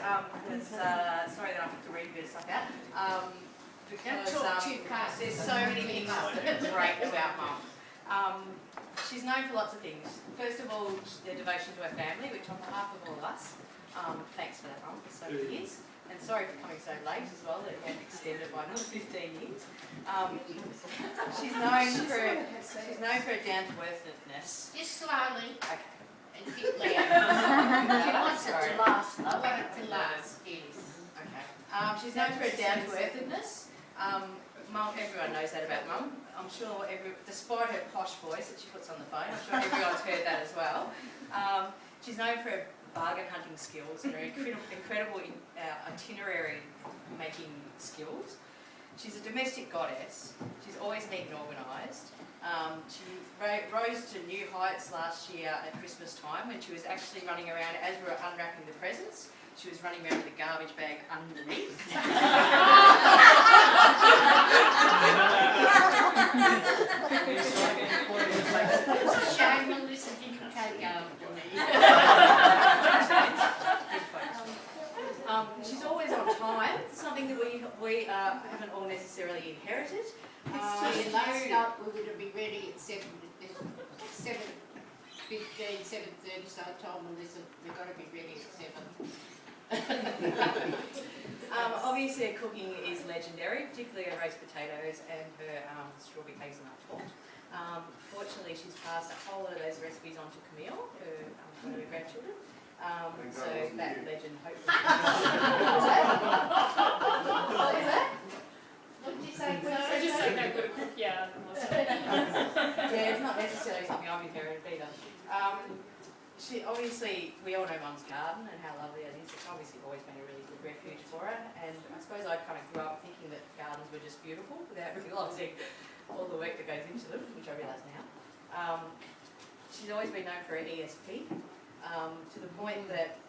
sorry that I have to read a bit of stuff out. Because there's so many things that are great about Mum. She's known for lots of things. First of all, the devotion to her family, which on behalf of all of us, thanks for that, Mum, for so many years. And sorry for coming so late as well, that we had extended by another 15 years. She's known for her down-to-earthness. Just slowly. Okay. And a bit loud. She wants it to last. I want it to last. Yes. Okay. She's known for her down-to-earthness. Mum, everyone knows that about Mum. I'm sure, despite her posh voice that she puts on the phone, I'm sure everyone's heard that as well. She's known for her bargain hunting skills and her incredible itinerary making skills. She's a domestic goddess. She's always neat and organised. She rose to new heights last year at Christmas time when she was actually running around, as we were unwrapping the presents, she was running around with a garbage bag underneath. It's a shame Melissa didn't take after me. She's always on time, something that we haven't all necessarily inherited. Last night we would have been ready at 7:15, 7:30, so I told Melissa we've got to be ready at 7. Obviously her cooking is legendary, particularly her roast potatoes and her strawberry hazelnut torte. Fortunately she's passed a whole lot of those recipes on to Camille, one of her grandchildren. So that legend hopefully... What is that? What did you say? I just said no good cook, yeah. Yeah, it's not necessarily something I've inherited either. We all know Mum's garden and how lovely it is. It's obviously always been a really good refuge for her, and I suppose I kind of grew up thinking that gardens were just beautiful without realising all the work that goes into them, which I realise now. She's always been known for her ESP, to the point that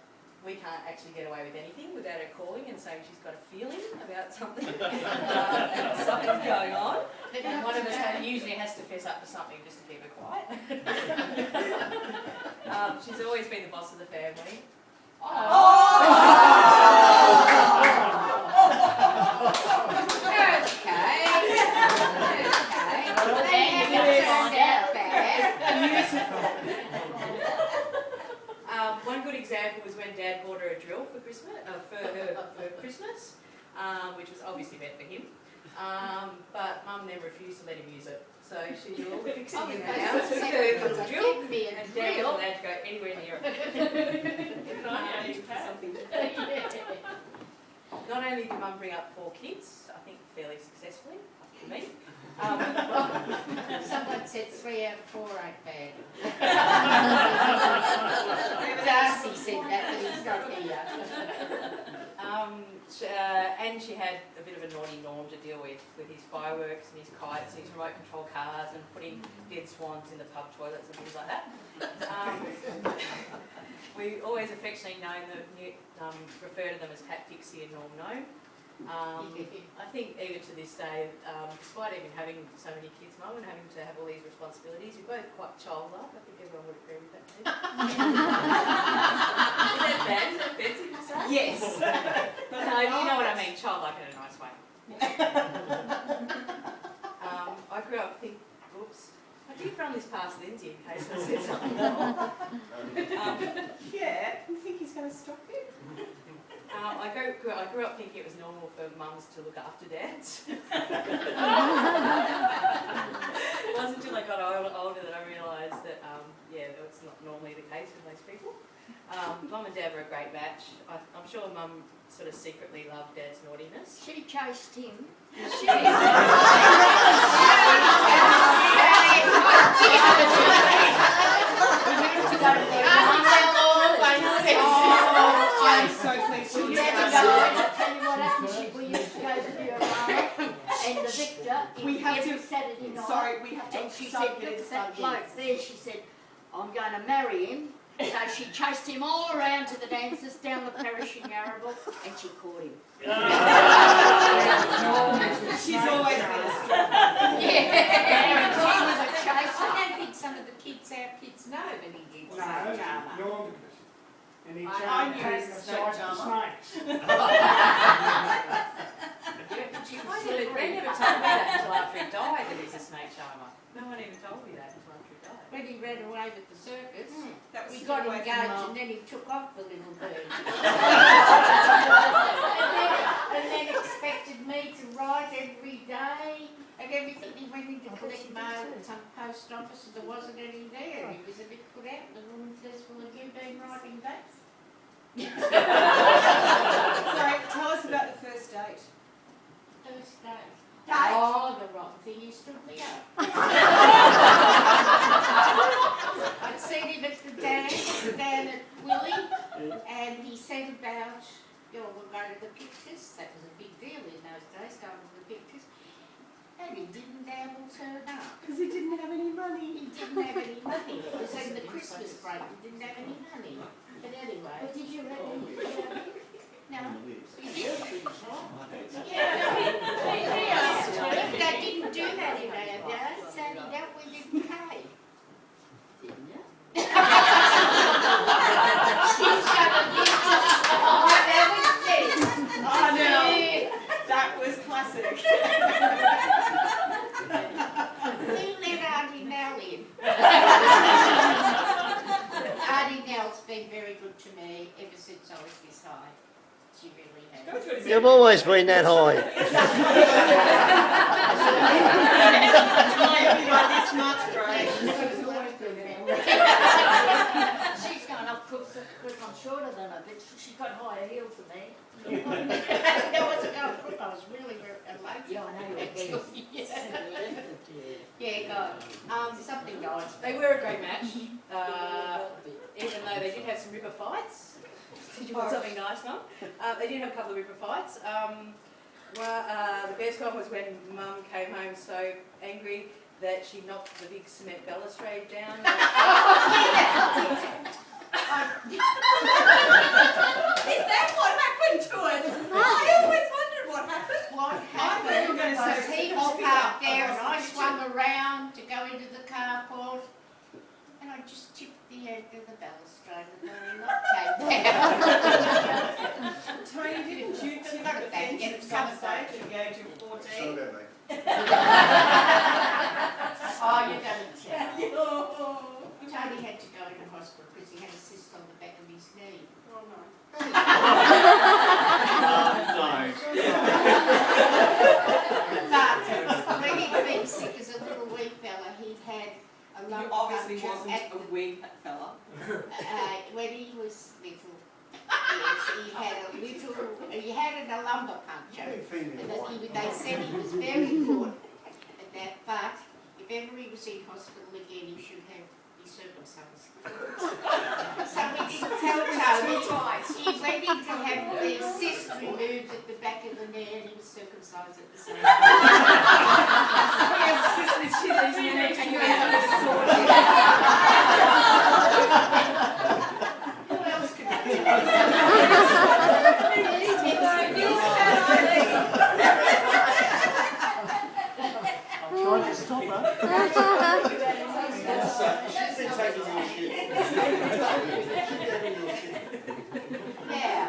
we can't actually get away with anything without her calling and saying she's got a feeling about something, something's going on. And one of us usually has to fess up to something just to keep her quiet. She's always been the boss of the family. One good example was when Dad bought her a drill for Christmas, which was obviously meant for him. But Mum then refused to let him use it. So she did all the fixing in the house with her little drill, and Dad wasn't allowed to go anywhere near it. Not only did Mum bring up 4 kids, I think fairly successfully, for me. Someone said 3 out of 4 ain't bad. Darcy said that, but he's not here. And she had a bit of a naughty Norm to deal with his fireworks and his kites and his remote control cars and putting dead swans in the pub toilets and things like that. We always affectionately refer to them as Pat, Pixie and Norm Gnome. I think even to this day, despite even having so many kids, Mum, and having to have all these responsibilities, you're both quite childlike. I think everyone would agree with that too. Is that bad? Is that offensive to say? Yes. No, you know what I mean, childlike in a nice way. I grew up thinking, oops, I did run this past Lindsay in case I said something wrong. Yeah, you think he's going to stop you? I grew up thinking it was normal for mums to look after dads. It wasn't until I got older that I realised that, that's not normally the case with most people. Mum and Dad were a great match. I'm sure Mum sort of secretly loved Dad's naughtiness. She chased him. I'm so pleased to hear that. Tell you what happened, we used to go to the Arana and the Victor every Saturday night. Sorry, we have to and she said, look at that bloke there, she said, I'm going to marry him. So she chased him all around to the dances down the parish in Yarraville and she caught him. She's always been a star. Yeah, she was a chaser. I don't think some of the kids, our kids, know that he did. No, Norm. And he I charmed knew the he was a size of snake snakes. They never told me that until after he died that he's a snake charmer. No one even told me that until after he died. When he ran away with the circus, That was we got away from engaged Mum. and then he took off the little bird. and then expected me to write every day and everything. He went in to collect mail at some post office and there wasn't any there. He was a bit put out. The woman says, well, have you been writing back? Sorry, tell us about the first date. First day. Oh, the rotten thing, he stood me up. I'd seen him at the dance down at Willie, and he said about, we'll go to the pictures. That was a big deal in those days, going to the pictures. And he didn't damn well turn up. Because he didn't have any money. He didn't have any money. It was in the Christmas break, he didn't have any money. But anyway. But did you reckon? No. He did. Yeah, they didn't do that in our days, so he dealt with it in K. Didn't you? She's got a picture. Oh, that was it. Oh no, that was classic. Who let Auntie Nell in? Auntie Nell's been very good to me ever since I was this high. She really has. You've always been that high. Like this much, Grace. She's gone off because I'm shorter than her, but she's got higher heels than me. I wasn't going quick, I was really very late. Yeah, I know you were. Yeah, God. Something nice. They were a great match, even though they did have some ripper fights. Did you want something nice, Mum? They did have a couple of ripper fights. The best one was when Mum came home so angry that she knocked the big cement balustrade down. Is that what happened to it? I always wondered what happened. What I thought you were going to happened say was he it was was parked bigger. there and I swung around to go into the carport and I just tipped the end of the balustrade and the lock came down. Tony, didn't you tip the fence at some stage at the age of 14? Oh, you're going to tell. Tony had to go into hospital because he had a cyst on the back of his knee. Oh no. But when he'd been sick as a little wee fella, he'd had a you lump obviously puncture wasn't at a wee fella. when he was little. Yes, he had a lumbar puncture. And they said he was very good at that, but if ever he was in hospital again, he should have be circumcised. So we didn't tell Tony twice. He went in to have the cyst removed at the back of the knee and he was circumcised at the same time. He has a sister with chilies and then he ends up with a sword. Who else could do I'm trying to stop her. Now,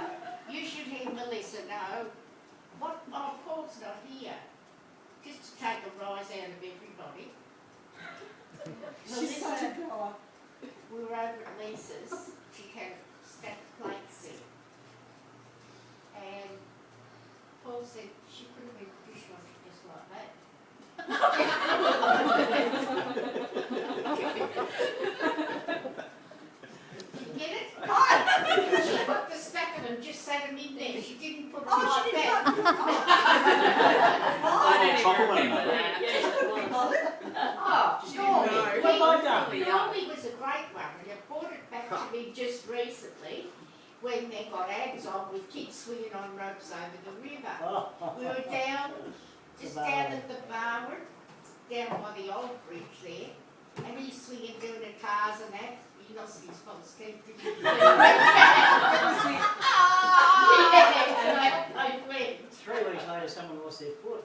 you should hear Melissa know what Paul's not here. Just to take a rise out of everybody. She's such a Melissa, goer. we were over at Lisa's. She had a stack of plates there. And Paul said she could have been dishwasher just like that. You get it? She put the stack of them, just set them in there. She didn't put them Oh, like she that. Oh, Norby was a great one. And I brought it back to me just recently when they got ads on with kids swinging on ropes over the river. We were down, just down at the Barwood, down by the old bridge there, and he's swinging doing the cars and that. He lost his false teeth, didn't he? Yeah, and I went. 3 weeks later, someone lost their foot.